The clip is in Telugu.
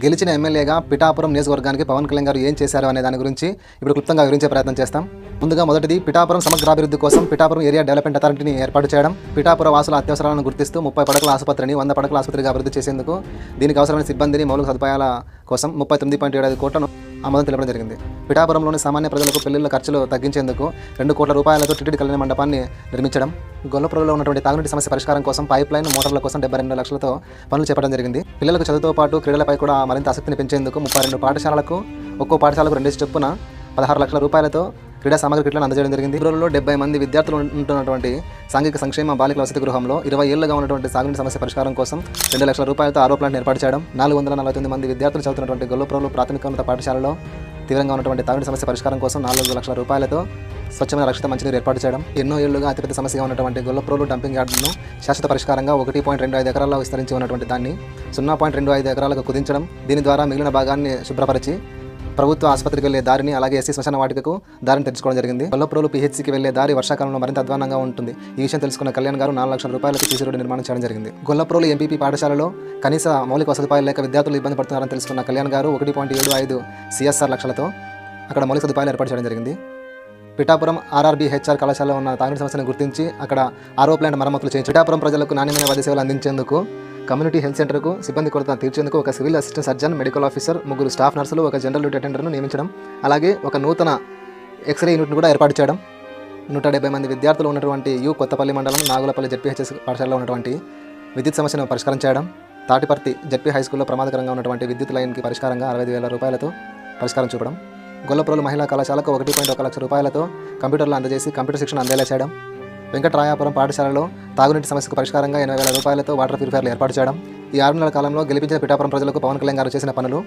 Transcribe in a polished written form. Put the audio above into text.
గెలిచిన ఎమ్మెల్యేగా పిఠాపురం నియోజకవర్గానికి పవన్ కళ్యాణ్ గారు ఏం చేశారు అనే దాని గురించి ఇప్పుడు క్లుప్తంగా వివరించే ప్రయత్నం చేస్తాం. ముందుగా మొదటిది పిఠాపురం సమగ్రాభివృద్ధి కోసం పిఠాపురం ఏరియా డెవలప్మెంట్ అథారిటీని ఏర్పాటు చేయడం. పిఠాపుర వాసుల అత్యవసరాలను గుర్తిస్తూ 30 పడకల ఆసుపత్రిని 100 పడకల ఆసుపత్రిగా అభివృద్ధి చేసేందుకు దీనికి అవసరమైన సిబ్బందిని మౌలిక సదుపాయాల కోసం 39.75 కోట్లను ఆమోదం తెలపడం జరిగింది. పిఠాపురంలోని సామాన్య ప్రజలకు పెళ్లిళ్ల ఖర్చులు తగ్గించేందుకు 2 కోట్ల రూపాయలతో టిటిడి కళ్యాణ మండపాన్ని నిర్మించడం. గొల్లపురంలో ఉన్నటువంటి తాగునీటి సమస్య పరిష్కారం కోసం పైప్ లైన్ మోటార్ల కోసం 72 లక్షలతో పనులు చేపట్టడం జరిగింది. పిల్లలకు చదువుతో పాటు క్రీడలపై కూడా మరింత ఆసక్తిని పెంచేందుకు 32 పాఠశాలలకు ఒక్కో పాఠశాలకు 2 చొప్పున 16 లక్షల రూపాయలతో క్రీడా సామగ్రి కిట్లను అందజేయడం జరిగింది. ఊళ్ళో 70 మంది విద్యార్థులు ఉంటున్నటువంటి సాంఘిక సంక్షేమ బాలికల వసతి గృహంలో 20 ఏళ్లుగా ఉన్నటువంటి సాగునీటి సమస్య పరిష్కారం కోసం 2 లక్షల రూపాయలతో ఆరో ప్లాంట్ ఏర్పాటు చేయడం. 449 మంది విద్యార్థులు చదువుతున్నటువంటి గొల్లపురంలో ప్రాథమికోన్నత పాఠశాలలో తీవ్రంగా ఉన్నటువంటి తాగునీటి సమస్య పరిష్కారం కోసం 4 లక్షల రూపాయలతో స్వచ్ఛమైన రక్షిత మంచినీరు ఏర్పాటు చేయడం. ఎన్నో ఏళ్లుగా అతిపెద్ద సమస్యగా ఉన్నటువంటి గొల్లపురంలో డంపింగ్ యార్డును శాశ్వత పరిష్కారంగా 1.25 ఎకరాల్లో విస్తరించి ఉన్నటువంటి దాన్ని 0.25 ఎకరాలకు కుదించడం. దీని ద్వారా మిగిలిన భాగాన్ని శుభ్రపరిచి ప్రభుత్వ ఆసుపత్రికి వెళ్లే దారిని అలాగే ఎస్సీ శ్మశాన వాటికకు దారిని తెచ్చుకోవడం జరిగింది. గొల్లపురంలో పిహెచ్సికి వెళ్లే దారి వర్షాకాలంలో మరింత అధ్వానంగా ఉంటుంది. ఈ విషయం తెలుసుకున్న కళ్యాణ్ గారు 4 లక్షల రూపాయలకి సీసీ రోడ్డు నిర్మాణం చేయడం జరిగింది. గొల్లపురంలో ఎంపీపీ పాఠశాలలో కనీస మౌలిక సదుపాయాలు లేక విద్యార్థులు ఇబ్బంది పడుతున్నారని తెలుసుకున్న కళ్యాణ్ గారు 1.75 సిఎస్ఆర్ లక్షలతో అక్కడ మౌలిక సదుపాయాలు ఏర్పాటు చేయడం జరిగింది. పిఠాపురం ఆర్ఆర్బీహెచ్ఆర్ కళాశాలలో ఉన్న తాగునీటి సమస్యను గుర్తించి అక్కడ ఆరో ప్లాంట్ మరమ్మతులు చేయించి పిఠాపురం ప్రజలకు నాణ్యమైన వైద్య సేవలు అందించేందుకు కమ్యూనిటీ హెల్త్ సెంటర్కు సిబ్బంది కొరత తీర్చేందుకు ఒక civil assistant surgeon, medical officer, 3 staff నర్సులు, ఒక జనరల్ డ్యూటీ అటెండర్ను నియమించడం. అలాగే ఒక నూతన ఎక్స్రే యూనిట్ను కూడా ఏర్పాటు చేయడం. 170 మంది విద్యార్థులు ఉన్నటువంటి కొత్తపల్లి మండలం నాగులపల్లి జెడ్పీహెచ్ఎస్ పాఠశాలలో ఉన్నటువంటి విద్యుత్ సమస్యను పరిష్కారం చేయడం. తాటిపర్తి జెడ్పీ హై స్కూల్లో ప్రమాదకరంగా ఉన్నటువంటి విద్యుత్ లైన్కి పరిష్కారంగా 65,000 రూపాయలతో పరిష్కారం చూపడం. గొల్లపురంలో మహిళా కళాశాలకు 1.1 లక్ష రూపాయలతో కంప్యూటర్లు అందజేసి కంప్యూటర్ శిక్షణ అందేలా చేయడం. వెంకటరాయాపురం పాఠశాలలో తాగునీటి సమస్యకు పరిష్కారంగా 80,000 రూపాయలతో వాటర్ ప్యూరిఫైర్లు ఏర్పాటు చేయడం. ఈ 6 నెలల కాలంలో గెలిపించిన పిఠాపురం ప్రజలకు పవన్ కళ్యాణ్ గారు చేసిన పనులు